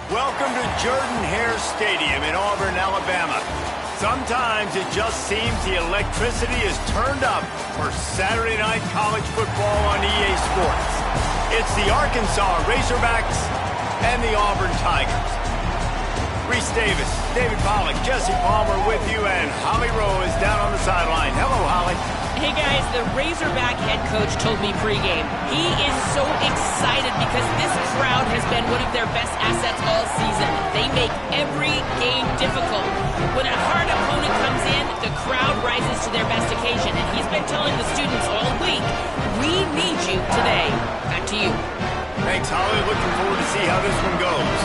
Welcome to Jordan-Hare Stadium in Auburn, Alabama. Sometimes it just seems the electricity is turned up for Saturday night college football on EA Sports. It's the Arkansas Razorbacks and the Auburn Tigers. Reese Davis, David Pollack, Jesse Palmer with you, and Holly Rowe is down on the sideline. Hello, Holly. Hey guys, the Razorback head coach told me pregame he is so excited because this crowd has been one of their best assets all season. They make every game difficult. When a hard opponent comes in, the crowd rises to their best occasion, and he's been telling the students all week, we need you today. Back to you. Thanks, Holly. Looking forward to see how this one goes.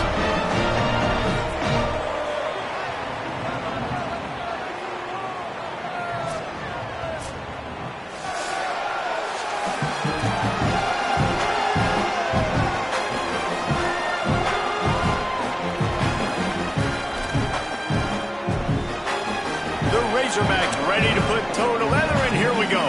Razorbacks ready to put toe to leather, and here we go.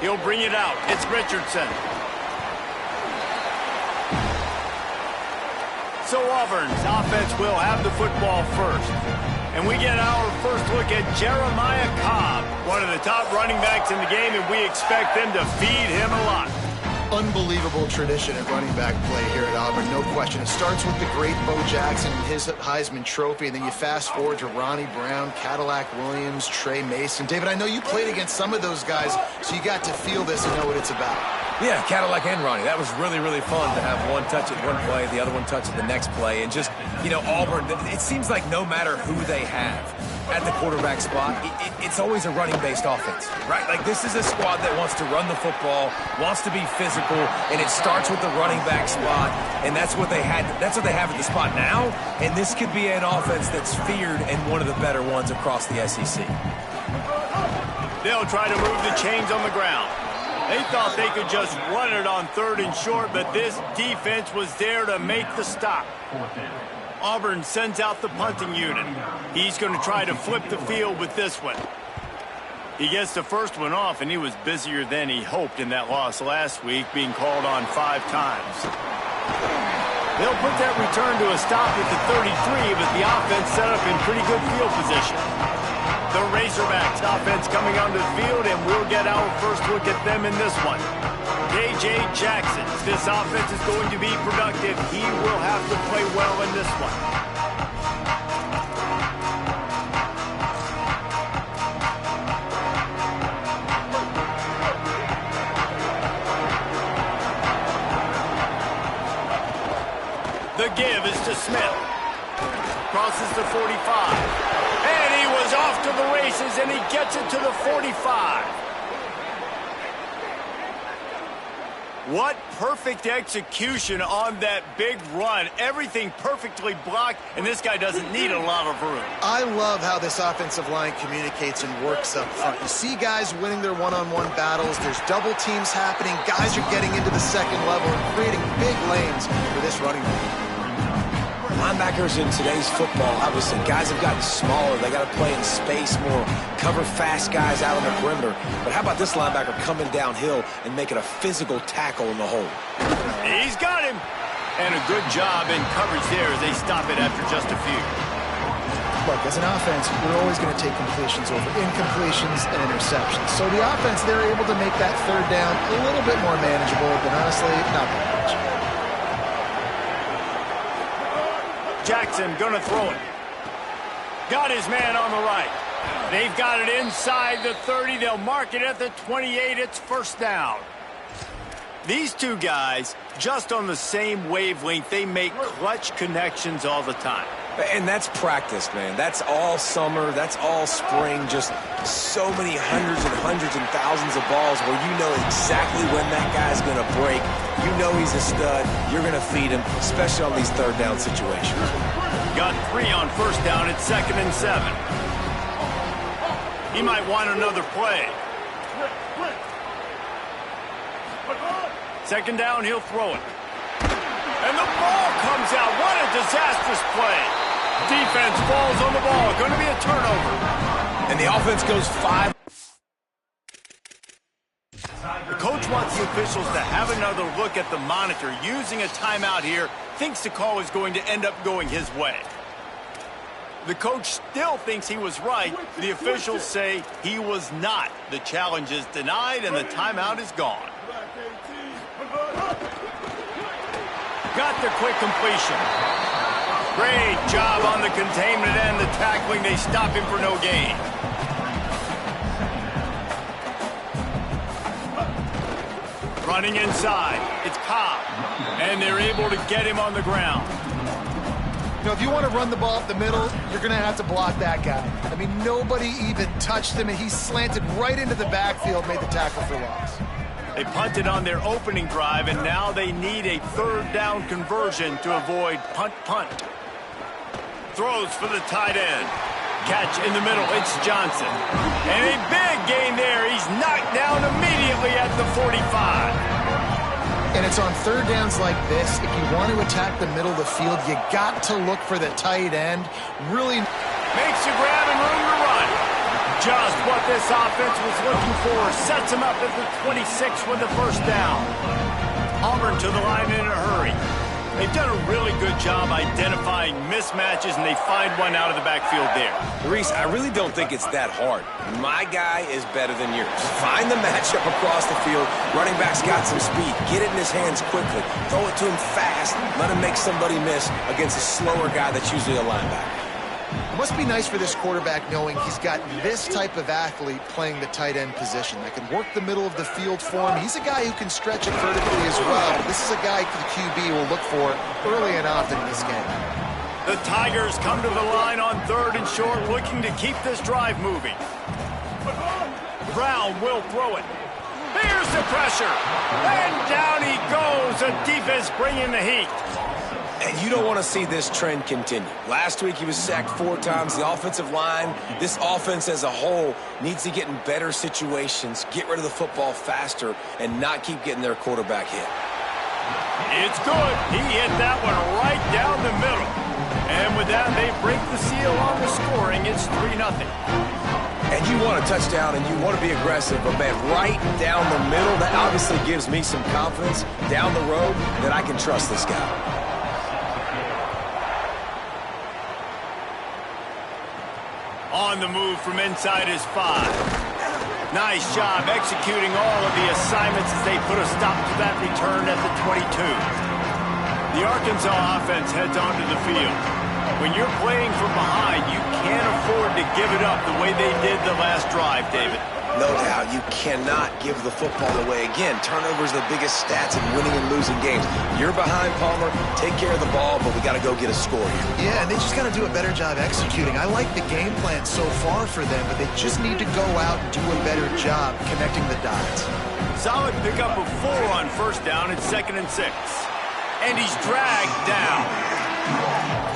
He'll bring it out. It's Richardson. So Auburn's offense will have the football first. And we get our first look at Jeremiah Cobb, one of the top running backs in the game, and we expect them to feed him a lot. Unbelievable tradition at running back play here at Auburn, no question. It starts with the great Bo Jackson and his Heisman Trophy, and then you fast forward to Ronnie Brown, Cadillac Williams, Trey Mason. David, I know you played against some of those guys, so you got to feel this and know what it's about. Yeah, Cadillac and Ronnie. That was really, really fun to have one touch at one play, the other one touch at the next play. And just, you know, Auburn, it seems like no matter who they have at the quarterback spot, it's always a running-based offense, right? Like, this is a squad that wants to run the football, wants to be physical, and it starts with the running back spot, and that's what they have at the spot now, and this could be an offense that's feared and one of the better ones across the SEC. They'll try to move the chains on the ground. They thought they could just run it on 3rd and short, but this defense was there to make the stop. Auburn sends out the punting unit. He's going to try to flip the field with this one. He gets the first one off, and he was busier than he hoped in that loss last week, being called on 5 times. They'll put that return to a stop at the 33, but the offense set up in pretty good field position. The Razorbacks offense coming onto the field, and we'll get our first look at them in this one. J.J. Jackson, this offense is going to be productive. He will have to play well in this one. The give is to Smith. Crosses the 45. And he was off to the races, and he gets it to the 45. What perfect execution on that big run. Everything perfectly blocked, and this guy doesn't need a lot of room. I love how this offensive line communicates and works up front. You see guys winning their one-on-one battles. There's double teams happening. Guys are getting into the second level and creating big lanes for this running back. Linebackers in today's football, obviously, guys have gotten smaller. They got to play in space more, cover fast guys out on the perimeter. But how about this linebacker coming downhill and making a physical tackle in the hole? He's got him. And a good job in coverage there as they stop it after just a few. Look, as an offense, we're always going to take completions over incompletions and interceptions. So the offense, they're able to make that 3rd down a little bit more manageable, but honestly, not that much. Jackson gonna throw it. Got his man on the right. They've got it inside the 30. They'll mark it at the 28. It's first down. These two guys, just on the same wavelength, they make clutch connections all the time. And that's practice, man. That's all summer. That's all spring. Just so many hundreds and thousands of balls where you know exactly when that guy's going to break. You know he's a stud. You're going to feed him, especially on these 3rd down situations. Got 3 on first down. It's 2nd and 7. He might want another play. 2nd down, he'll throw it. And the ball comes out. What a disastrous play. Defense falls on the ball. Going to be a turnover. And the offense goes 5. just wants the officials to have another look at the monitor. Using a timeout here, thinks the call is going to end up going his way. The coach still thinks he was right. The officials say he was not. The challenge is denied, and the timeout is gone. Got the quick completion. Great job on the containment and the tackling. They stop him for no gain. Running inside. It's Cobb. And they're able to get him on the ground. You know, if you want to run the ball up the middle, you're going to have to block that guy. I mean, nobody even touched him, and he slanted right into the backfield, made the tackle for loss. They punted on their opening drive, and now they need a third down conversion to avoid punt. Throws for the tight end. Catch in the middle. It's Johnson. And a big gain there. He's knocked down immediately at the 45. And it's on third downs like this, if you want to attack the middle of the field, you got to look for the tight end. Really makes a grab and room to run. Just what this offense was looking for. Sets him up at the 26 with the first down. Auburn to the line in a hurry. They've done a really good job identifying mismatches, and they find one out of the backfield there. Reese, I really don't think it's that hard. My guy is better than yours. Find the matchup across the field. Running back's got some speed. Get it in his hands quickly. Throw it to him fast. Let him make somebody miss against a slower guy that's usually a linebacker. It must be nice for this quarterback knowing he's got this type of athlete playing the tight end position that can work the middle of the field for him. He's a guy who can stretch it vertically as well. But this is a guy the QB will look for early and often in this game. The Tigers come to the line on third and short, looking to keep this drive moving. Brown will throw it. Here's the pressure. And down he goes. The defense bringing the heat. And you don't want to see this trend continue. Last week he was sacked 4 times. The offensive line, this offense as a whole, needs to get in better situations, get rid of the football faster, and not keep getting their quarterback hit. It's good. He hit that one right down the middle. And with that, they break the seal on the scoring. It's 3-0. And you want a touchdown, and you want to be aggressive, but man, right down the middle, that obviously gives me some confidence down the road that I can trust this guy. On the move from inside his 5. Nice job executing all of the assignments as they put a stop to that return at the 22. The Arkansas offense heads onto the field. When you're playing from behind, you can't afford to give it up the way they did the last drive, David. No doubt, you cannot give the football away. Again, turnovers are the biggest stats in winning and losing games. You're behind, Palmer. Take care of the ball, but we got to go get a score here. Yeah, and they just got to do a better job executing. I like the game plan so far for them, but they just need to go out and do a better job connecting the dots. Solid pickup of 4 on first down. It's 2nd and 6. And he's dragged down.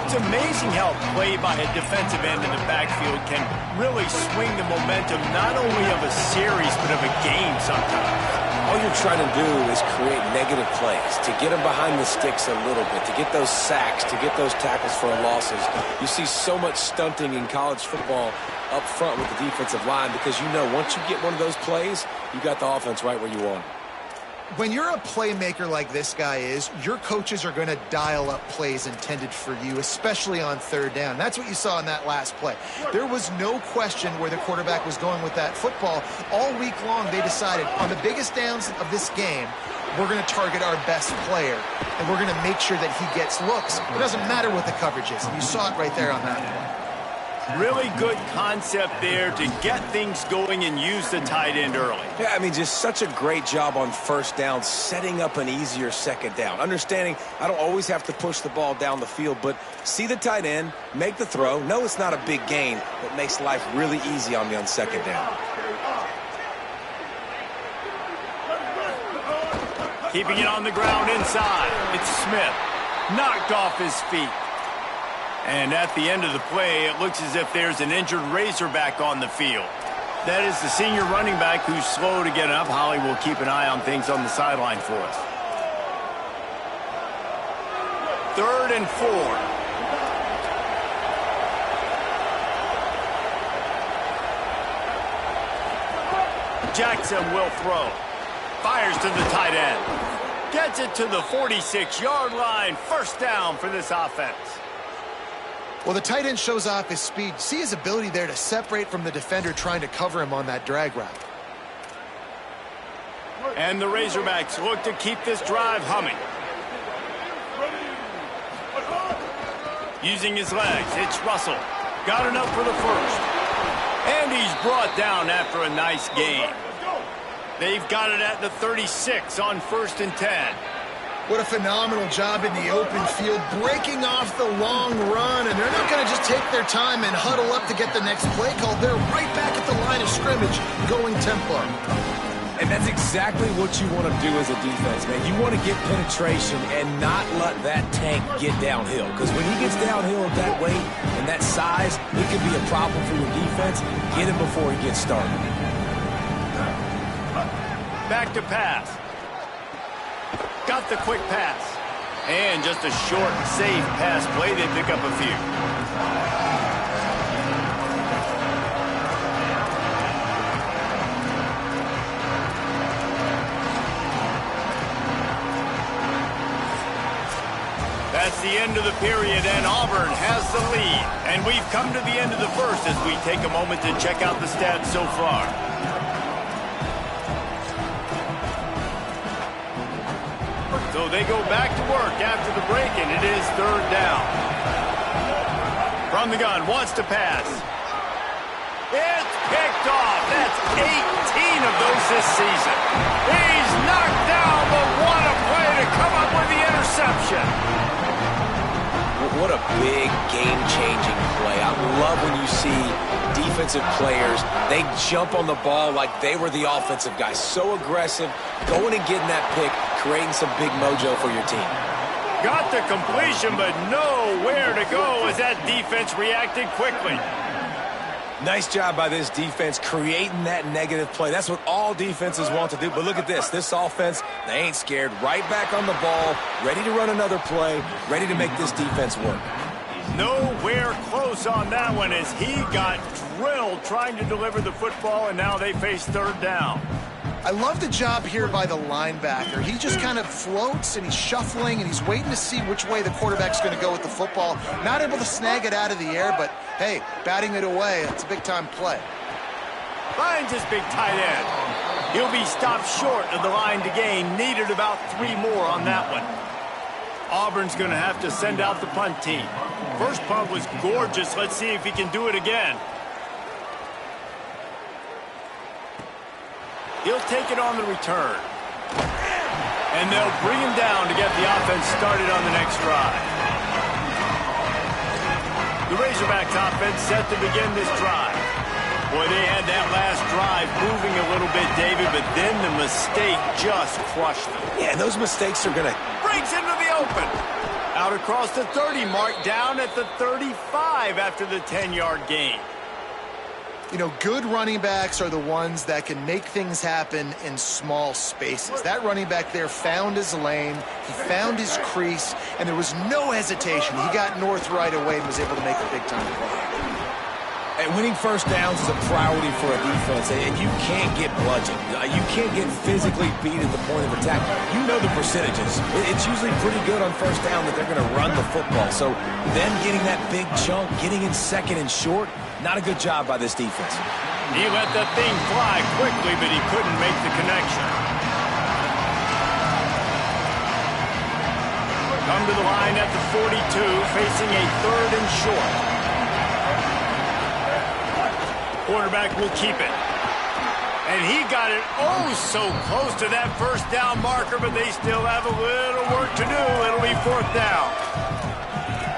It's amazing how play by a defensive end in the backfield can really swing the momentum not only of a series but of a game sometimes. All you're trying to do is create negative plays, to get them behind the sticks a little bit, to get those sacks, to get those tackles for losses. You see so much stunting in college football up front with the defensive line because you know once you get one of those plays, you got the offense right where you want it. When you're a playmaker like this guy is, your coaches are going to dial up plays intended for you, especially on third down. That's what you saw in that last play. There was no question where the quarterback was going with that football. All week long, they decided on the biggest downs of this game, we're going to target our best player, and we're going to make sure that he gets looks. It doesn't matter what the coverage is, and you saw it right there on that one. Really good concept there to get things going and use the tight end early. Yeah, I mean, just such a great job on first down, setting up an easier second down. Understanding I don't always have to push the ball down the field, but see the tight end, make the throw. No, it's not a big gain, but makes life really easy on me on second down. Keeping it on the ground inside. It's Smith. Knocked off his feet. And at the end of the play, it looks as if there's an injured Razorback on the field. That is the senior running back who's slow to get up. Holly will keep an eye on things on the sideline for us. 3rd and 4. Jackson will throw. fires to the tight end. Gets it to the 46-yard line. First down for this offense. Well, the tight end shows off his speed. See his ability there to separate from the defender trying to cover him on that drag route. And the Razorbacks look to keep this drive humming. Using his legs, it's Russell. Got enough for the first. And he's brought down after a nice gain. They've got it at the 36 on 1st and 10. What a phenomenal job in the open field, breaking off the long run, and they're not going to just take their time and huddle up to get the next play call. They're right back at the line of scrimmage, going tempo. And that's exactly what you want to do as a defense, man. You want to get penetration and not let that tank get downhill, because when he gets downhill at that weight and that size, it could be a problem for your defense. Get him before he gets started. Back to pass. Got the quick pass. And just a short, safe pass play. They pick up a few. That's the end of the period, and Auburn has the lead. And we've come to the end of the first as we take a moment to check out the stats so far. So they go back to work after the break, and it is 3rd down. From the gun, wants to pass. It's picked off. That's 18 of those this season. He's knocked down, but what a play to come up with the interception. What a big game-changing play. I love when you see defensive players, they jump on the ball like they were the offensive guys. So aggressive, going and getting that pick, creating some big mojo for your team. Got the completion, but nowhere to go as that defense reacted quickly. Nice job by this defense creating that negative play. That's what all defenses want to do. But look at this. This offense, they ain't scared. Right back on the ball, ready to run another play, ready to make this defense work. Nowhere close on that one as he got drilled trying to deliver the football, and now they face 3rd down. I love the job here by the linebacker. He just kind of floats, and he's shuffling, and he's waiting to see which way the quarterback's going to go with the football. Not able to snag it out of the air, but, hey, batting it away, it's a big-time play. Finds his big tight end. He'll be stopped short of the line to gain. Needed about 3 more on that one. Auburn's going to have to send out the punt team. First punt was gorgeous. Let's see if he can do it again. He'll take it on the return. And they'll bring him down to get the offense started on the next drive. The Razorbacks offense set to begin this drive. Boy, they had that last drive moving a little bit, David, but then the mistake just crushed them. Yeah, those mistakes are going to... Breaks into the open. Out across the 30 mark, down at the 35 after the 10-yard gain. You know, good running backs are the ones that can make things happen in small spaces. That running back there found his lane, he found his crease, and there was no hesitation. He got north right away and was able to make a big-time play. And winning first downs is a priority for a defense, and you can't get bludgeoned. You can't get physically beat at the point of attack. You know the percentages. It's usually pretty good on first down that they're going to run the football. So them getting that big chunk, getting in second and short, not a good job by this defense. He let the thing fly quickly, but he couldn't make the connection. Come to the line at the 42, facing a 3rd and short. Quarterback will keep it. And he got it so close to that first down marker, but they still have a little work to do. It'll be 4th down.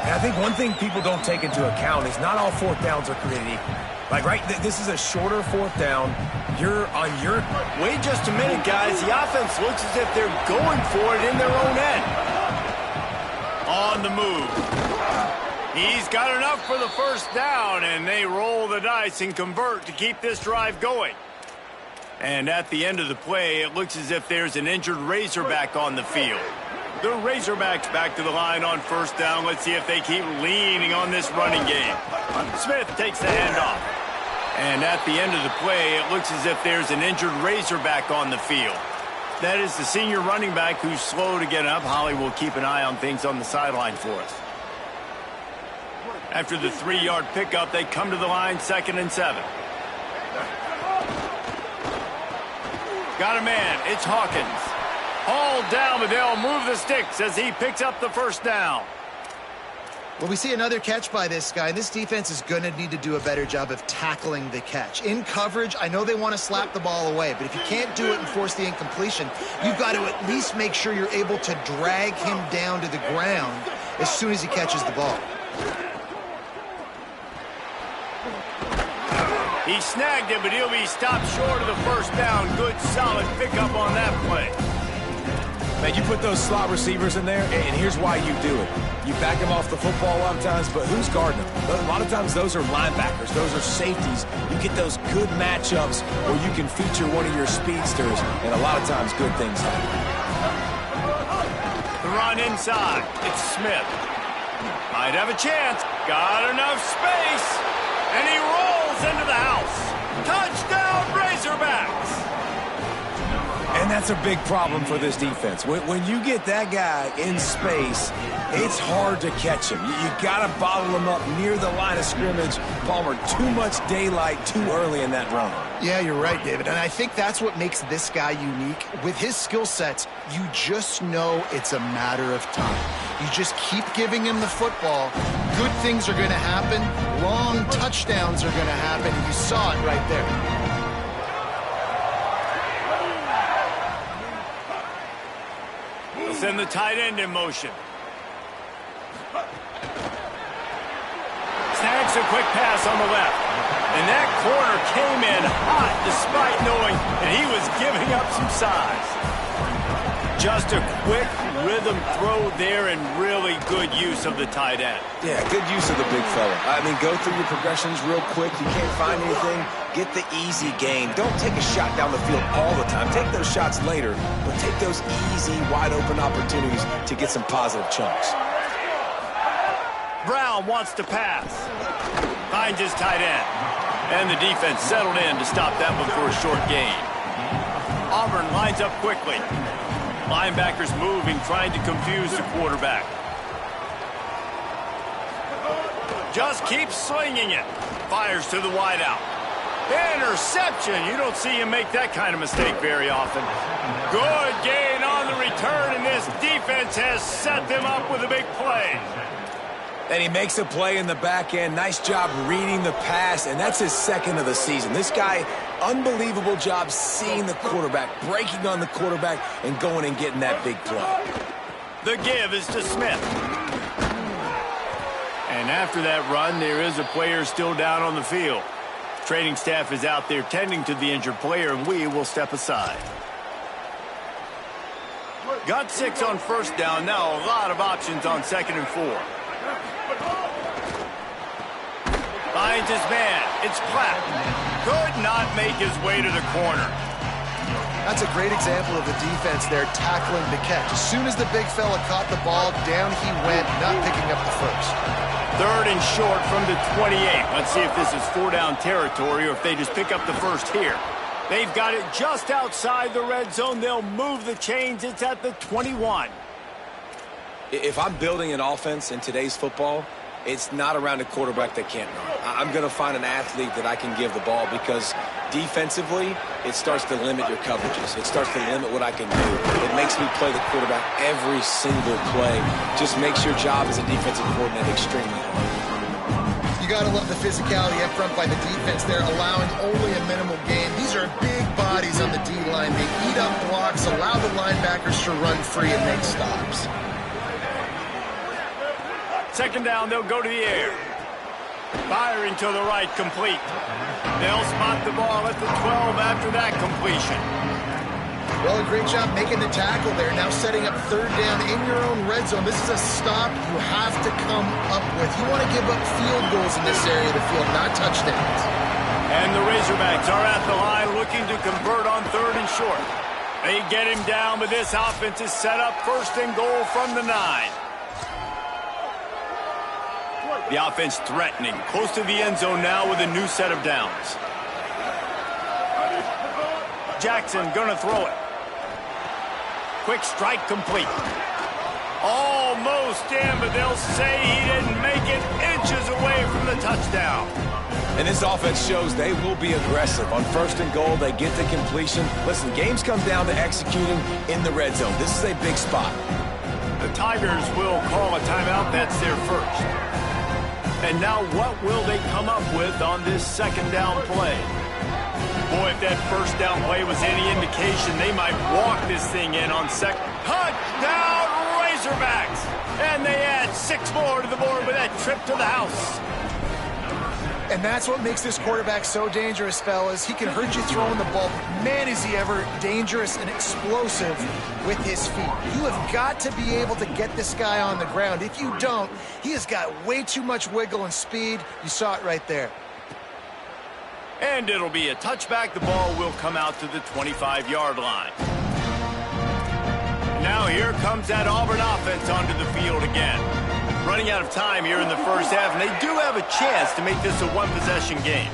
And I think one thing people don't take into account is not all 4th downs are created equal. Like, right, this is a shorter 4th down. You're on your... Wait just a minute, guys. The offense looks as if they're going for it in their own end. On the move. He's got enough for the first down, and they roll the dice and convert to keep this drive going. And at the end of the play, it looks as if there's an injured Razorback on the field. The Razorbacks back to the line on first down. Let's see if they keep leaning on this running game. Smith takes the handoff. And at the end of the play, it looks as if there's an injured Razorback on the field. That is the senior running back who's slow to get up. Holly will keep an eye on things on the sideline for us. After the 3-yard pickup, they come to the line, 2nd and 7. Got a man. It's Hawkins. Hauled down, but they'll move the sticks as he picks up the first down. Well, we see another catch by this guy. This defense is going to need to do a better job of tackling the catch. In coverage, I know they want to slap the ball away, but if you can't do it and force the incompletion, you've got to at least make sure you're able to drag him down to the ground as soon as he catches the ball. He snagged it, but he'll be stopped short of the first down. Good, solid pickup on that play. Man, you put those slot receivers in there, and here's why you do it. You back them off the football a lot of times, but who's guarding them? A lot of times those are linebackers. Those are safeties. You get those good matchups where you can feature one of your speedsters, and a lot of times good things happen. The run inside. It's Smith. Might have a chance. Got enough space. And he rolls into the house. Touchdown, Razorbacks! And that's a big problem for this defense. When you get that guy in space, it's hard to catch him. You got to bottle him up near the line of scrimmage. Palmer, too much daylight too early in that run. Yeah, you're right, David. And I think that's what makes this guy unique. With his skill sets, you just know it's a matter of time. You just keep giving him the football. Good things are going to happen. Long touchdowns are going to happen. You saw it right there. Send the tight end in motion. Snags a quick pass on the left. And that corner came in hot despite knowing that he was giving up some size. Just a quick rhythm throw there and really good use of the tight end. Yeah, good use of the big fella. I mean, go through your progressions real quick. You can't find anything. Get the easy gain. Don't take a shot down the field all the time. Take those shots later, but take those easy, wide-open opportunities to get some positive chunks. Brown wants to pass. Finds his tight end. And the defense settled in to stop that one for a short gain. Auburn lines up quickly. Linebackers moving, trying to confuse the quarterback. Just keeps swinging it. Fires to the wideout. Interception. You don't see him make that kind of mistake very often. Good gain on the return, and this defense has set them up with a big play. And he makes a play in the back end. Nice job reading the pass, and that's his 2nd of the season. This guy, unbelievable job seeing the quarterback, breaking on the quarterback, and going and getting that big play. The give is to Smith. And after that run, there is a player still down on the field. Training staff is out there tending to the injured player, and we will step aside. Got 6 on first down. Now a lot of options on 2nd and 4. Finds his man. It's Platt. Could not make his way to the corner. That's a great example of the defense there tackling the catch. As soon as the big fella caught the ball, down he went, not picking up the first. 3rd and short from the 28. Let's see if this is 4-down territory or if they just pick up the first here. They've got it just outside the red zone. They'll move the chains. It's at the 21. If I'm building an offense in today's football, it's not around a quarterback that can't run. I'm going to find an athlete that I can give the ball because defensively, it starts to limit your coverages. It starts to limit what I can do. It makes me play the quarterback every single play. Just makes your job as a defensive coordinator extremely hard. You got to love the physicality up front by the defense there, allowing only a minimal gain. These are big bodies on the D-line. They eat up blocks, allow the linebackers to run free and make stops. 2nd down, they'll go to the air. Firing to the right, complete. They'll spot the ball at the 12 after that completion. Well, a great job making the tackle there. Now setting up 3rd down in your own red zone. This is a stop you have to come up with. You want to give up field goals in this area of the field, not touchdowns. And the Razorbacks are at the line looking to convert on 3rd and short. They get him down, but this offense is set up 1st and goal from the 9. The offense threatening, close to the end zone now with a new set of downs. Jackson gonna throw it. quick strike complete. Almost in, but they'll say he didn't make it, inches away from the touchdown. And this offense shows they will be aggressive. On 1st and goal, they get the completion. Listen, games come down to executing in the red zone. This is a big spot. The Tigers will call a timeout. That's their first. And now what will they come up with on this 2nd down play? Boy, if that 1st down play was any indication, they might walk this thing in on 2nd. Touchdown, Razorbacks! And they add 6 more to the board with that trip to the house. And that's what makes this quarterback so dangerous, fellas. He can hurt you throwing the ball, but man, is he ever dangerous and explosive with his feet. You have got to be able to get this guy on the ground. If you don't, he has got way too much wiggle and speed. You saw it right there. And it'll be a touchback. The ball will come out to the 25-yard line. Now here comes that Auburn offense onto the field again. Running out of time here in the first half, and they do have a chance to make this a one-possession game.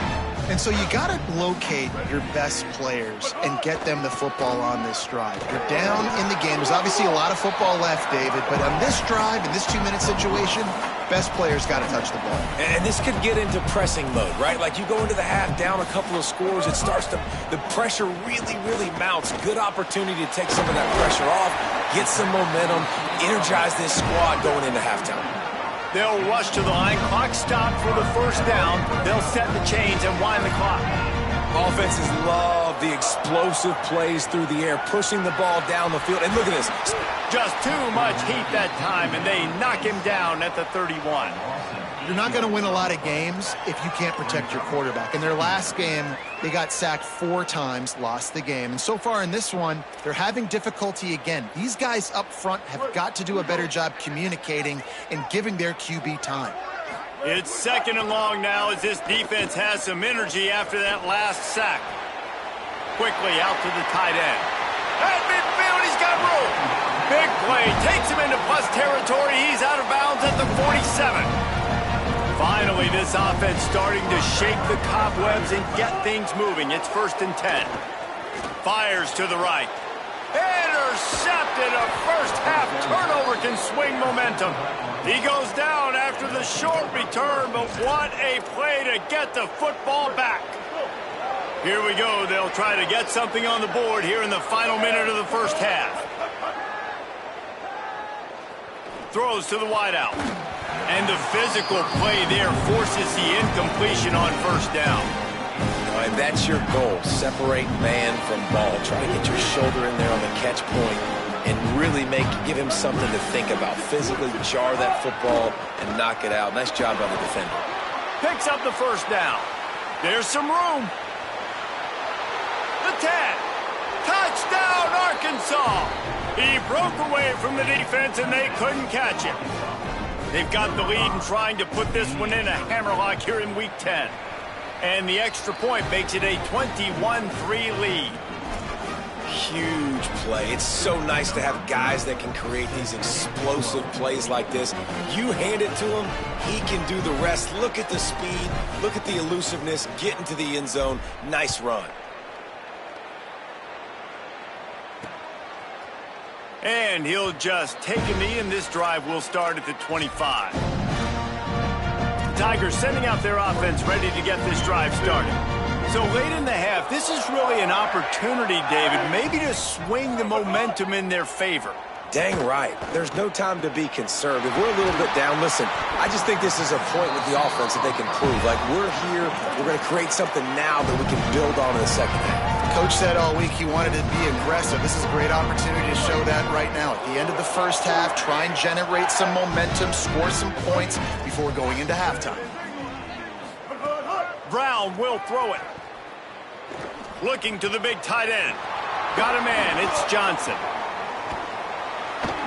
And so you got to locate your best players and get them the football on this drive. You're down in the game. There's obviously a lot of football left, David, but on this drive, in this 2-minute situation, best players got to touch the ball. And this could get into pressing mode, right? Like you go into the half down a couple of scores, it starts to, the pressure really, really mounts. Good opportunity to take some of that pressure off, get some momentum, energize this squad going into halftime. They'll rush to the line. Clock stopped for the 1st down. They'll set the chains and wind the clock. Offenses love the explosive plays through the air, pushing the ball down the field. And look at this. Just too much heat that time, and they knock him down at the 31. You're not going to win a lot of games if you can't protect your quarterback. In their last game, they got sacked 4 times, lost the game. And so far in this one, they're having difficulty again. These guys up front have got to do a better job communicating and giving their QB time. It's 2nd and long now as this defense has some energy after that last sack. Quickly out to the tight end. At midfield, he's got room. Big play, takes him into plus territory. He's out of bounds at the 47. Finally, this offense starting to shake the cobwebs and get things moving. It's 1st and 10. Fires to the right. Intercepted. A first-half turnover can swing momentum. He goes down after the short return, but what a play to get the football back. Here we go. They'll try to get something on the board here in the final minute of the first half. Throws to the wideout. And the physical play there forces the incompletion on 1st down. And that's your goal. Separate man from ball. Try to get your shoulder in there on the catch point and really give him something to think about. Physically jar that football and knock it out. Nice job by the defender. Picks up the 1st down. There's some room. The 10. Touchdown, Arkansas. He broke away from the defense and they couldn't catch him. They've got the lead and trying to put this one in a hammerlock here in Week 10. And the extra point makes it a 21-3 lead. Huge play. It's so nice to have guys that can create these explosive plays like this. You hand it to him, he can do the rest. Look at the speed. Look at the elusiveness. Get into the end zone. Nice run. And he'll just take a knee, and this drive will start at the 25. The Tigers sending out their offense ready to get this drive started. So late in the half, this is really an opportunity, David, maybe to swing the momentum in their favor. Dang right. There's no time to be concerned. If we're a little bit down, listen, I just think this is a point with the offense that they can prove. Like, we're here, we're going to create something now that we can build on in the second half. Coach said all week he wanted to be aggressive. This is a great opportunity to show that right now. At the end of the first half, try and generate some momentum, score some points before going into halftime. Brown will throw it. Looking to the big tight end. Got a man, it's Johnson.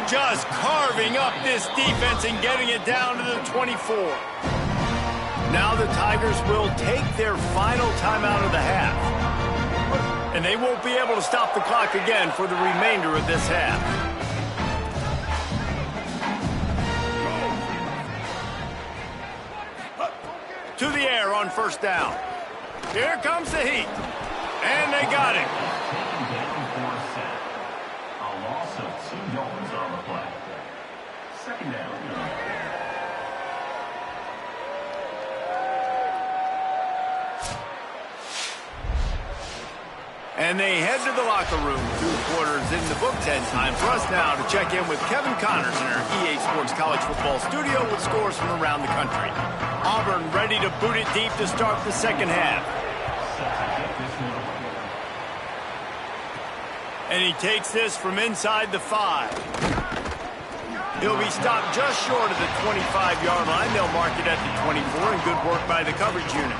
Just carving up this defense and getting it down to the 24. Now the Tigers will take their final timeout of the half. And they won't be able to stop the clock again for the remainder of this half. To the air on 1st down. Here comes the heat. And they got it. A loss of yards on the play. Second down. And they head to the locker room. 2 quarters in the books, and time for us now to check in with Kevin Connors in our EA Sports College Football studio with scores from around the country. Auburn ready to boot it deep to start the second half. And he takes this from inside the 5. He'll be stopped just short of the 25-yard line. They'll mark it at the 24, and good work by the coverage unit.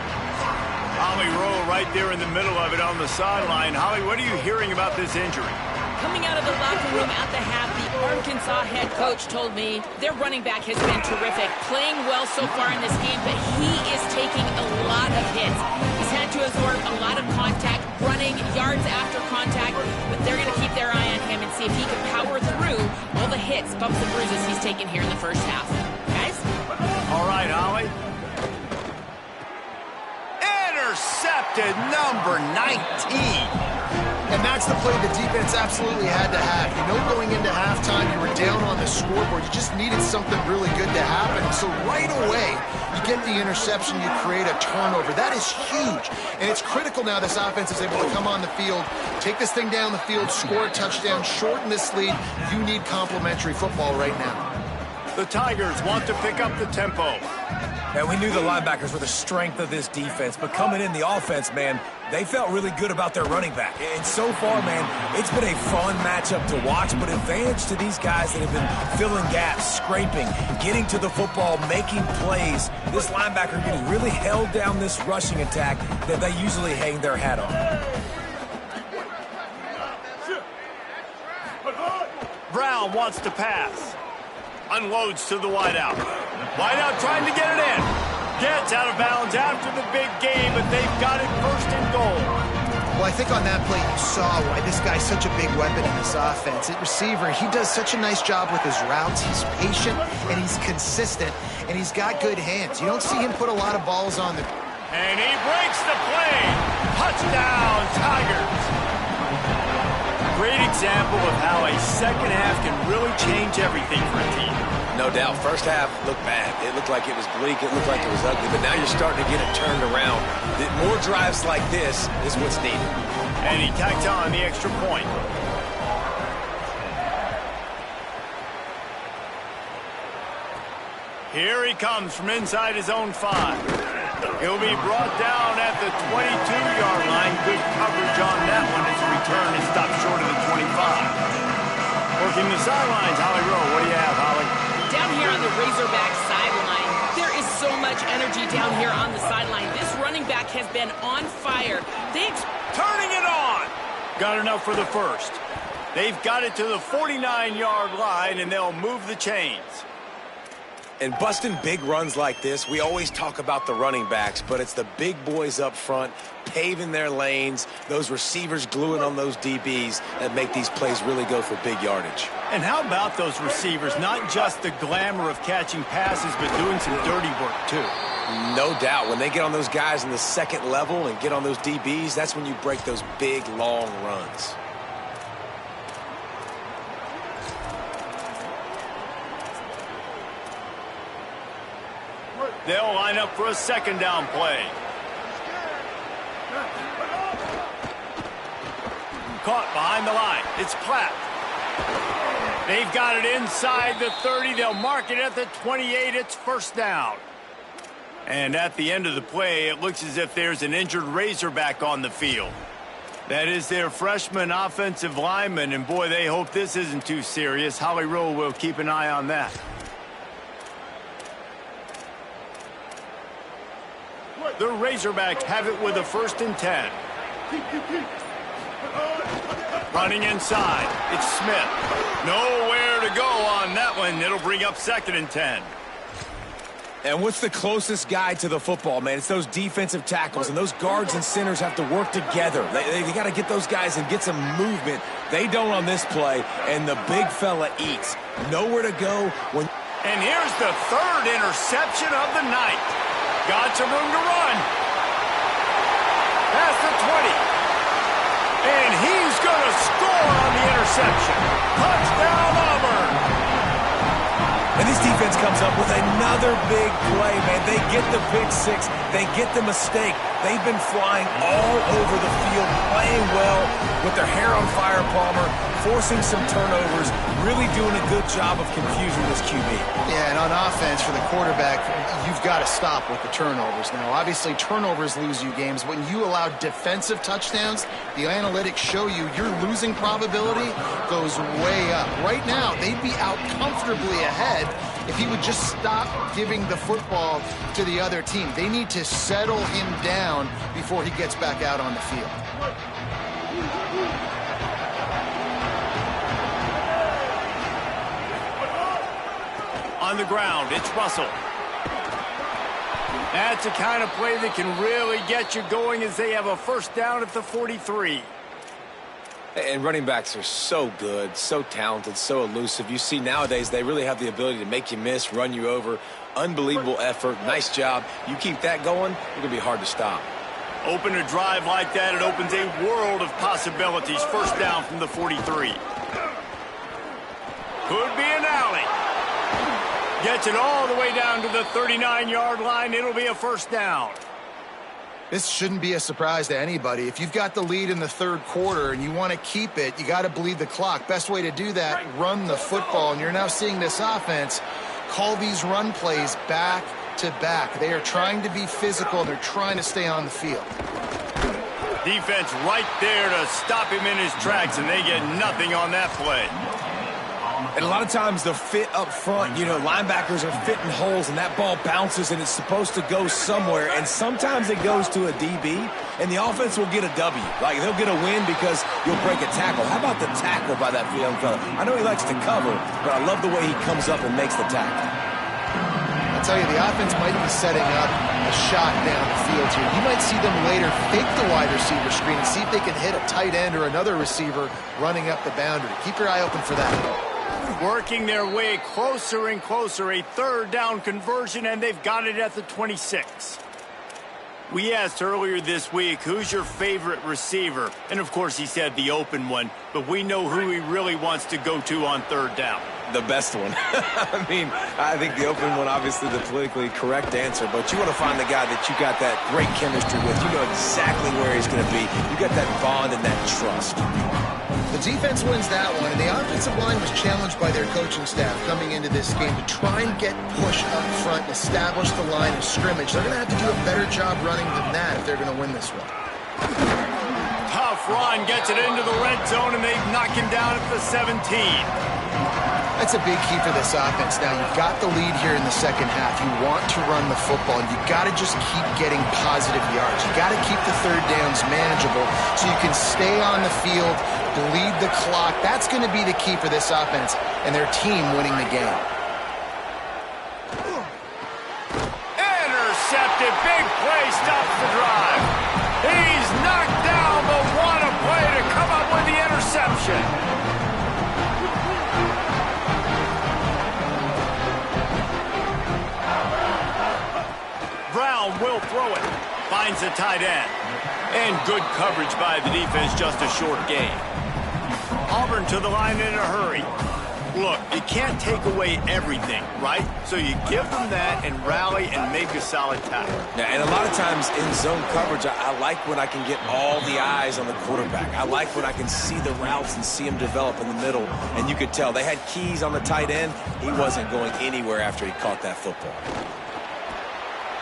Holly Rowe right there in the middle of it on the sideline. Holly, what are you hearing about this injury? Coming out of the locker room at the half, the Arkansas head coach told me their running back has been terrific, playing well so far in this game, but he is taking a lot of hits. He's had to absorb a lot of contact, running yards after contact, but they're going to keep their eye on him and see if he can power through all the hits, bumps, and bruises he's taken here in the first half. Guys? All right, Holly. Intercepted, number 19. And that's the play the defense absolutely had to have. You know, going into halftime, you were down on the scoreboard. You just needed something really good to happen. So right away, you get the interception, you create a turnover. That is huge. And it's critical now this offense is able to come on the field, take this thing down the field, score a touchdown, shorten this lead. You need complementary football right now. The Tigers want to pick up the tempo. And we knew the linebackers were the strength of this defense, but coming in the offense, man, they felt really good about their running back. And so far, man, it's been a fun matchup to watch, but advantage to these guys that have been filling gaps, scraping, getting to the football, making plays. This linebacker getting really held down this rushing attack that they usually hang their hat on. Brown wants to pass. Unloads to the wideout. Wideout trying to get it in. Gets out of bounds after the big game, but they've got it first and goal. Well, I think on that play you saw why this guy's such a big weapon in this offense. At receiver, he does such a nice job with his routes. He's patient, and he's consistent, and he's got good hands. You don't see him put a lot of balls on the... And he breaks the play. Touchdown, Tigers. Great example of how a second half can really change everything for a team. No doubt. First half looked bad. It looked like it was bleak. It looked like it was ugly. But now you're starting to get it turned around. More drives like this is what's needed. And he tacked on the extra point. Here he comes from inside his own 5. He'll be brought down at the 22-yard line. Good coverage on that one as the return is stopped short of the 25. Working the sidelines, Holly Rowe. What do you have, Holly? Down here on the Razorback sideline, there is so much energy down here on the sideline. This running back has been on fire. Turning it on! Got enough for the first. They've got it to the 49-yard line, and they'll move the chains. And busting big runs like this, we always talk about the running backs, but it's the big boys up front, paving their lanes, those receivers gluing on those DBs that make these plays really go for big yardage. And how about those receivers? Not just the glamour of catching passes, but doing some dirty work, too. No doubt. When they get on those guys in the second level and get on those DBs, that's when you break those big, long runs. They'll line up for a second down play. Caught behind the line. It's Clapp. They've got it inside the 30. They'll mark it at the 28. It's first down. And at the end of the play, it looks as if there's an injured Razorback on the field. That is their freshman offensive lineman, and boy, they hope this isn't too serious. Holly Rowe will keep an eye on that. The Razorbacks have it with a 1st and 10. Running inside. It's Smith. Nowhere to go on that one. It'll bring up 2nd and 10. And what's the closest guy to the football, man? It's those defensive tackles, and those guards and centers have to work together. They got to get those guys and get some movement. They don't on this play, and the big fella eats. Nowhere to go. And here's the 3rd interception of the night. Got some room to run. Past the 20. And he's going to score on the interception. interception. Touchdown, Auburn. And this defense comes up with another big play, man. They get the pick six. They get the mistake. They've been flying all over the field, playing well with their hair on fire, Palmer, forcing some turnovers, really doing a good job of confusing this QB. Yeah, and on offense for the quarterback, you've got to stop with the turnovers. Now, obviously, turnovers lose you games. When you allow defensive touchdowns, the analytics show you your losing probability goes way up. Right now, they'd be out comfortably ahead if he would just stop giving the football to the other team. They need to settle him down before he gets back out on the field. On the ground, it's Russell. That's the kind of play that can really get you going as they have a first down at the 43. And running backs are so good, so talented, so elusive. You see nowadays they really have the ability to make you miss, run you over. Unbelievable effort. Nice job. You keep that going, it's going to be hard to stop. Open a drive like that, it opens a world of possibilities. First down from the 43. Could be an alley. Gets it all the way down to the 39-yard line. It'll be a first down. This shouldn't be a surprise to anybody. If you've got the lead in the third quarter and you want to keep it, you got to bleed the clock. Best way to do that, run the football. And you're now seeing this offense call these run plays back to back. They are trying to be physical. They're trying to stay on the field. Defense right there to stop him in his tracks, and they get nothing on that play. And a lot of times the fit up front, you know, linebackers are fitting holes and that ball bounces and it's supposed to go somewhere. And sometimes it goes to a DB and the offense will get a W. Like they'll get a win because you'll break a tackle. How about the tackle by that young fella? I know he likes to cover, but I love the way he comes up and makes the tackle. I'll tell you, the offense might be setting up a shot down the field here. You might see them later fake the wide receiver screen and see if they can hit a tight end or another receiver running up the boundary. Keep your eye open for that. Working their way closer and closer, a third down conversion, and they've got it at the 26. We asked earlier this week, who's your favorite receiver? And of course he said the open one, but we know who he really wants to go to on third down. The best one. I mean, I think the open one, obviously the politically correct answer, but you want to find the guy that you got that great chemistry with. You know exactly where he's going to be. You got that bond and that trust. The defense wins that one, and the offensive line was challenged by their coaching staff coming into this game to try and get push up front and establish the line of scrimmage. They're going to have to do a better job running than that if they're going to win this one. Tough run, gets it into the red zone, and they knock him down at the 17. That's a big key for this offense. Now, you've got the lead here in the second half. You want to run the football. You've got to just keep getting positive yards. You've got to keep the third downs manageable so you can stay on the field, bleed the clock. That's going to be the key for this offense and their team winning the game. Intercepted. Big play stops the drive. He's knocked down, but what a play to come up with the interception. Brown will throw it. Finds the tight end. And good coverage by the defense, just a short gain. Auburn to the line in a hurry. Look, you can't take away everything, right? So you give them that and rally and make a solid tackle. Yeah, and a lot of times in zone coverage, I like when I can get all the eyes on the quarterback. I like when I can see the routes and see him develop in the middle. And you could tell they had keys on the tight end. He wasn't going anywhere after he caught that football.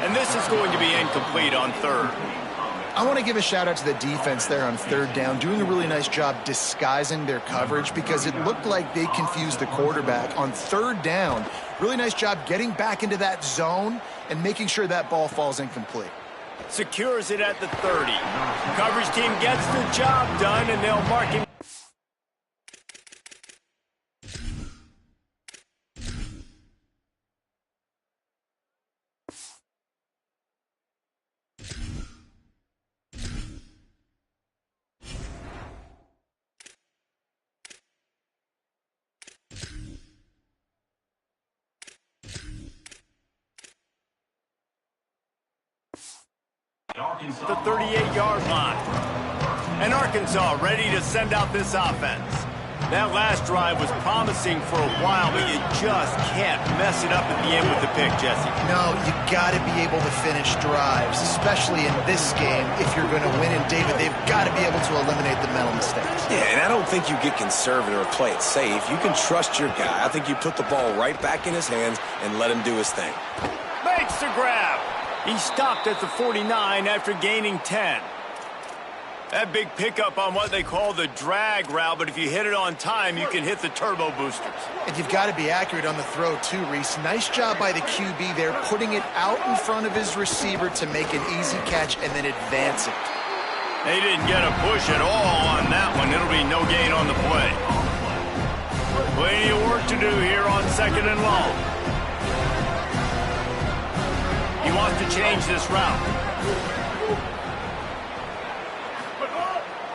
And this is going to be incomplete on third. I want to give a shout out to the defense there on third down, doing a really nice job disguising their coverage because it looked like they confused the quarterback on third down. Really nice job getting back into that zone and making sure that ball falls incomplete. Secures it at the 30. Coverage team gets the job done, and they'll mark him. The 38-yard line. And Arkansas ready to send out this offense. That last drive was promising for a while, but you just can't mess it up at the end with the pick, Jesse. No, you got to be able to finish drives, especially in this game. If you're going to win, and David, they've got to be able to eliminate the mental mistakes. Yeah, and I don't think you get conservative or play it safe. You can trust your guy. I think you put the ball right back in his hands and let him do his thing. Makes the grab. He stopped at the 49 after gaining 10. That big pickup on what they call the drag route, but if you hit it on time, you can hit the turbo boosters. And you've got to be accurate on the throw, too, Reese. Nice job by the QB there, putting it out in front of his receiver to make an easy catch and then advance it. They didn't get a push at all on that one. It'll be no gain on the play. Plenty of work to do here on 2nd and long. He wants to change this route.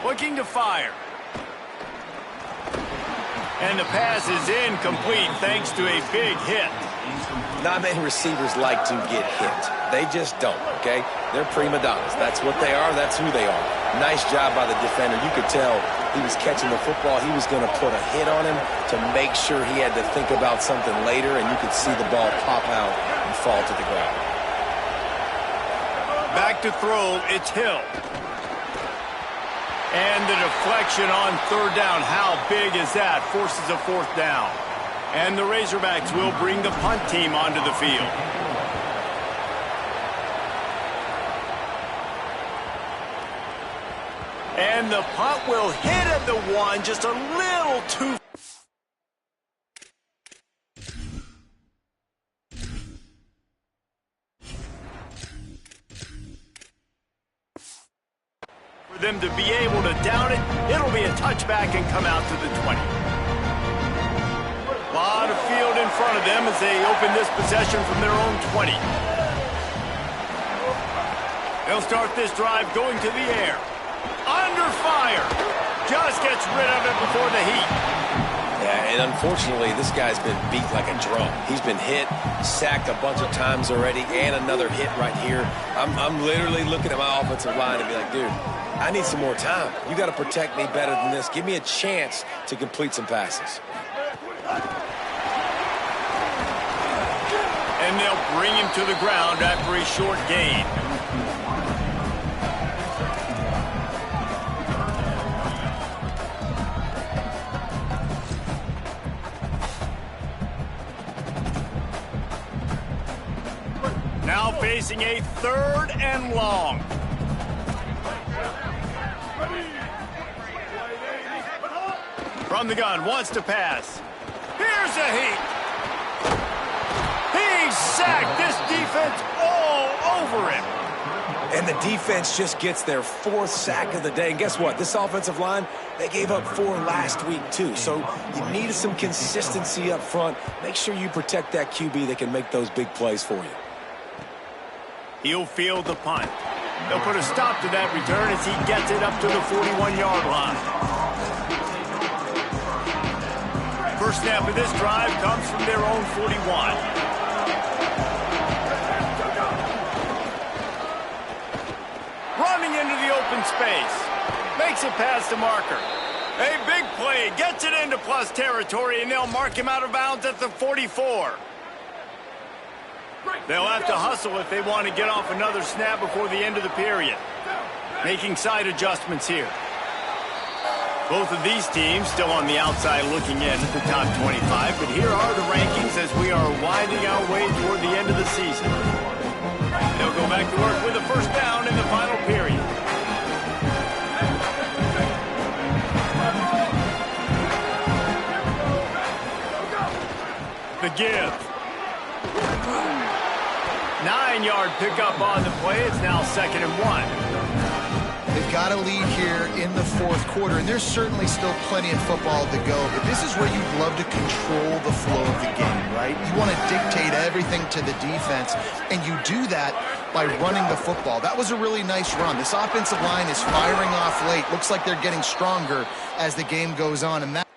Looking to fire. And the pass is incomplete thanks to a big hit. Not many receivers like to get hit. They just don't, okay? They're prima donnas. That's what they are. That's who they are. Nice job by the defender. You could tell he was catching the football. He was going to put a hit on him to make sure he had to think about something later, and you could see the ball pop out and fall to the ground. Back to throw, it's Hill. And the deflection on 3rd down. How big is that? Forces a 4th down. And the Razorbacks will bring the punt team onto the field. And the punt will hit at the 1, just a little too. For them to be able to down it, it'll be a touchback and come out to the 20. A lot of field in front of them as they open this possession from their own 20. They'll start this drive going to the air. Under fire. Just gets rid of it before the heat. Yeah, and unfortunately, this guy's been beat like a drum. He's been hit, sacked a bunch of times already, and another hit right here. I'm literally looking at my offensive line and be like, dude, I need some more time. You got to protect me better than this. Give me a chance to complete some passes. And they'll bring him to the ground after a short gain. Now facing a 3rd and long. From the gun, wants to pass. Here's a heat. He's sacked. This defense all over him. And the defense just gets their 4th sack of the day. And guess what? This offensive line, they gave up 4 last week too. So you need some consistency up front. Make sure you protect that QB that can make those big plays for you. He'll field the punt. They'll put a stop to that return as he gets it up to the 41-yard line. First snap of this drive comes from their own 41. Running into the open space. Makes it past the marker. A big play. Gets it into plus territory, and they'll mark him out of bounds at the 44. They'll have to hustle if they want to get off another snap before the end of the period. Making side adjustments here. Both of these teams still on the outside looking in at the top 25, but here are the rankings as we are winding our way toward the end of the season. They'll go back to work with a first down in the final period. The give. 9-yard pickup on the play. It's now 2nd and 1. They've got a lead here in the 4th quarter, and there's certainly still plenty of football to go, but this is where you'd love to control the flow of the game, right? You want to dictate everything to the defense, and you do that by running the football. That was a really nice run. This offensive line is firing off late. Looks like they're getting stronger as the game goes on, and that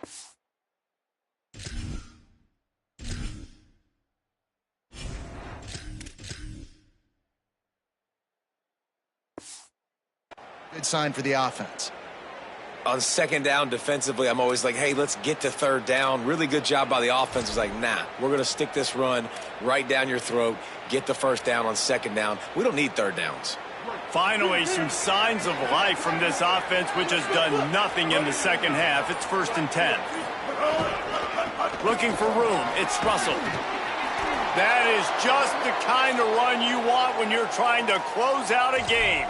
good sign for the offense. On second down defensively, I'm always like, hey, let's get to third down. Really good job by the offense. It's like, nah, we're going to stick this run right down your throat, get the first down on second down. We don't need third downs. Finally, some signs of life from this offense, which has done nothing in the second half. It's 1st and 10. Looking for room. It's Russell. That is just the kind of run you want when you're trying to close out a game.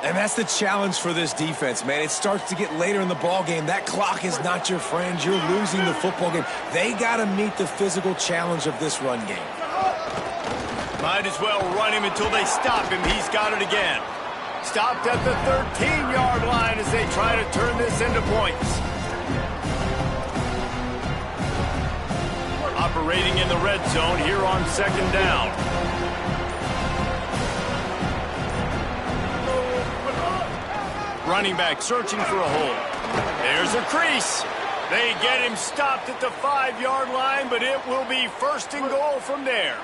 And that's the challenge for this defense, man. It starts to get later in the ball game. That clock is not your friend. You're losing the football game. They got to meet the physical challenge of this run game. Might as well run him until they stop him. He's got it again. Stopped at the 13-yard line as they try to turn this into points. Operating in the red zone here on second down. Running back searching for a hole. There's a crease. They get him stopped at the 5-yard line, but it will be 1st and goal from there.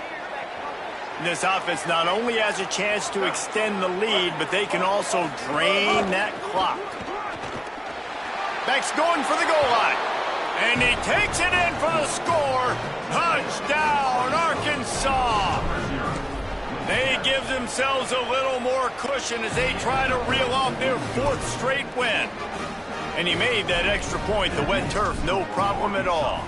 This offense not only has a chance to extend the lead, but they can also drain that clock. Back's going for the goal line. And he takes it in for the score. Touchdown, Arkansas. They give themselves a little more cushion as they try to reel off their 4th straight win. And he made that extra point, the wet turf, no problem at all.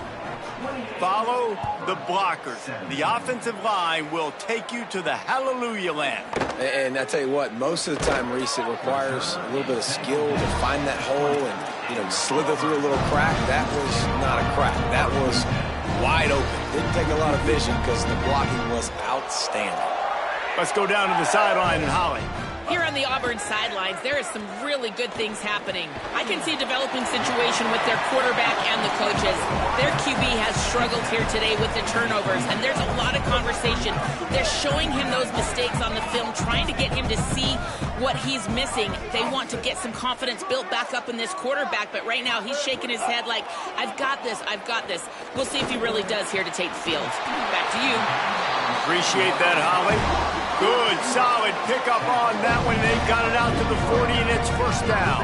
Follow the blockers. The offensive line will take you to the hallelujah land. And I tell you what, most of the time, Reese, it requires a little bit of skill to find that hole and, slither through a little crack. That was not a crack. That was wide open. Didn't take a lot of vision because the blocking was outstanding. Let's go down to the sideline and Holly. Here on the Auburn sidelines, there is some really good things happening. I can see a developing situation with their quarterback and the coaches. Their QB has struggled here today with the turnovers, and there's a lot of conversation. They're showing him those mistakes on the film, trying to get him to see what he's missing. They want to get some confidence built back up in this quarterback, but right now he's shaking his head like, I've got this, I've got this. We'll see if he really does here to take the field. Back to you. Appreciate that, Holly. Good, solid pickup on that one. They got it out to the 40, and it's 1st down.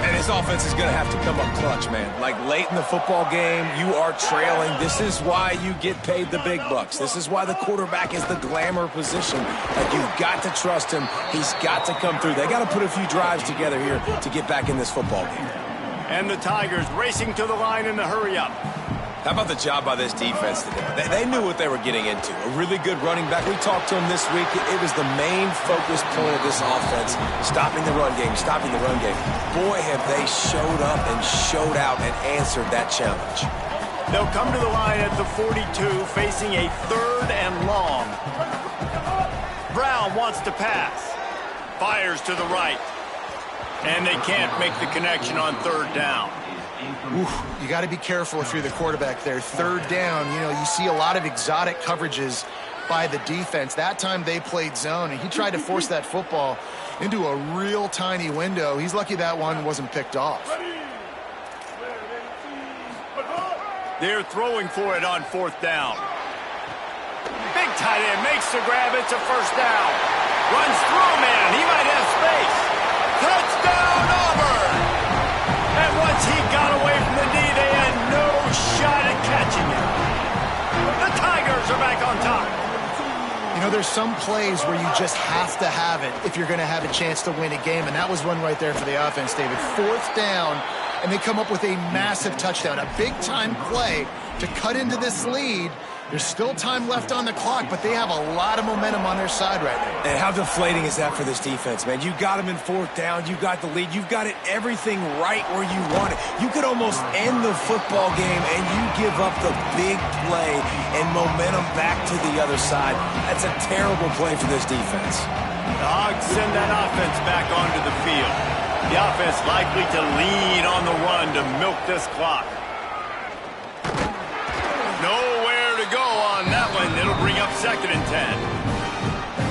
And his offense is going to have to come up clutch, man. Like late in the football game, you are trailing. This is why you get paid the big bucks. This is why the quarterback is the glamour position. Like, you've got to trust him. He's got to come through. They got to put a few drives together here to get back in this football game. And the Tigers racing to the line in the hurry-up. How about the job by this defense today? They knew what they were getting into. A really good running back. We talked to him this week. It was the main focus point of this offense, stopping the run game, stopping the run game. Boy, have they showed up and showed out and answered that challenge. They'll come to the line at the 42, facing a 3rd and long. Brown wants to pass. Fires to the right. And they can't make the connection on 3rd down. Oof, you got to be careful if you're the quarterback there. 3rd down, you see a lot of exotic coverages by the defense. That time they played zone, and he tried to force that football into a real tiny window. He's lucky that one wasn't picked off. They're throwing for it on 4th down. Big tight end makes the grab. It's a 1st down. Runs through, man. He might have space. Touchdown, Auburn! And once he got away from the knee, they had no shot at catching him. The Tigers are back on top. There's some plays where you just have to have it if you're going to have a chance to win a game, and that was one right there for the offense, David. 4th down, and they come up with a massive touchdown, a big-time play to cut into this lead. There's still time left on the clock, but they have a lot of momentum on their side right now. And how deflating is that for this defense, man? You got them in 4th down. You got the lead. You've got it everything right where you want it. You could almost end the football game, and you give up the big play and momentum back to the other side. That's a terrible play for this defense. The Hogs send that offense back onto the field. The offense likely to lean on the run to milk this clock. Nowhere to go on that one. It'll bring up 2nd and 10.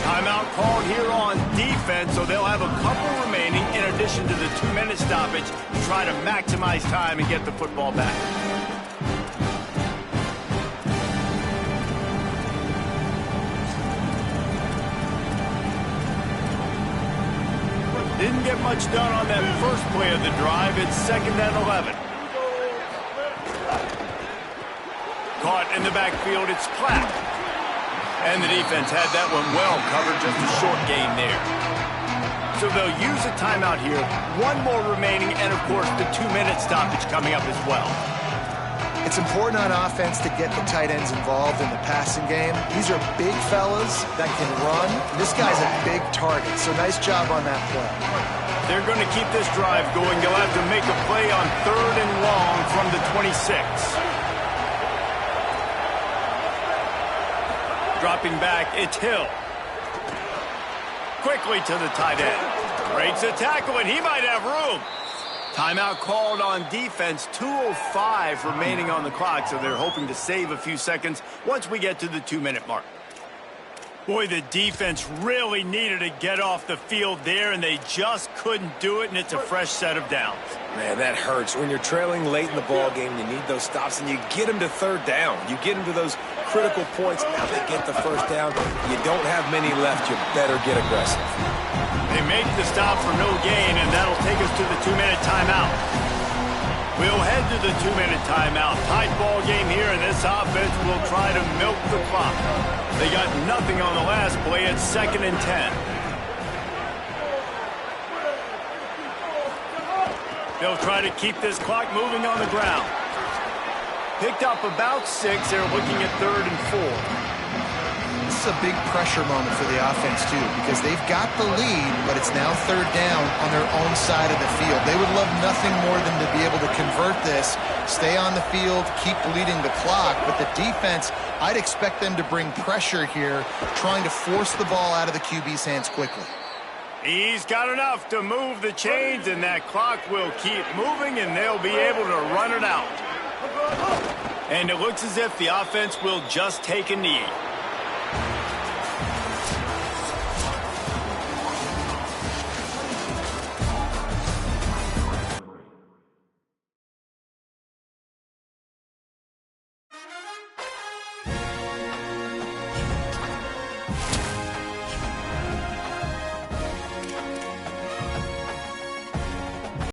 Timeout called here on defense, so they'll have a couple remaining in addition to the 2-minute stoppage to try to maximize time and get the football back. Didn't get much done on that first play of the drive. It's 2nd and 11. Caught in the backfield, it's Clapp. And the defense had that one well covered, just a short gain there. So they'll use a timeout here. One more remaining, and of course the 2-minute stoppage coming up as well. It's important on offense to get the tight ends involved in the passing game. These are big fellas that can run. This guy's a big target, so nice job on that play. They're going to keep this drive going. They'll have to make a play on 3rd and long from the 26. Dropping back, it's Hill. Quickly to the tight end. Breaks a tackle, and he might have room. Timeout called on defense. 2:05 remaining on the clock, so they're hoping to save a few seconds once we get to the 2-minute mark. Boy, the defense really needed to get off the field there, and they just couldn't do it, and it's a fresh set of downs. Man, that hurts. When you're trailing late in the ball game, you need those stops, and you get them to 3rd down. You get them to those critical points. Now they get the 1st down. You don't have many left. You better get aggressive. They make the stop for no gain, and that'll take us to the 2-minute timeout. We'll head to the 2-minute timeout. Tight ball game here, and this offense will try to milk the clock. They got nothing on the last play. It's 2nd and 10. They'll try to keep this clock moving on the ground. Picked up about 6. They're looking at 3rd and 4. This is a big pressure moment for the offense, too, because they've got the lead, but it's now 3rd down on their own side of the field. They would love nothing more than to be able to convert this, stay on the field, keep leading the clock. But the defense, I'd expect them to bring pressure here, trying to force the ball out of the QB's hands quickly. He's got enough to move the chains, and that clock will keep moving, and they'll be able to run it out. And it looks as if the offense will just take a knee.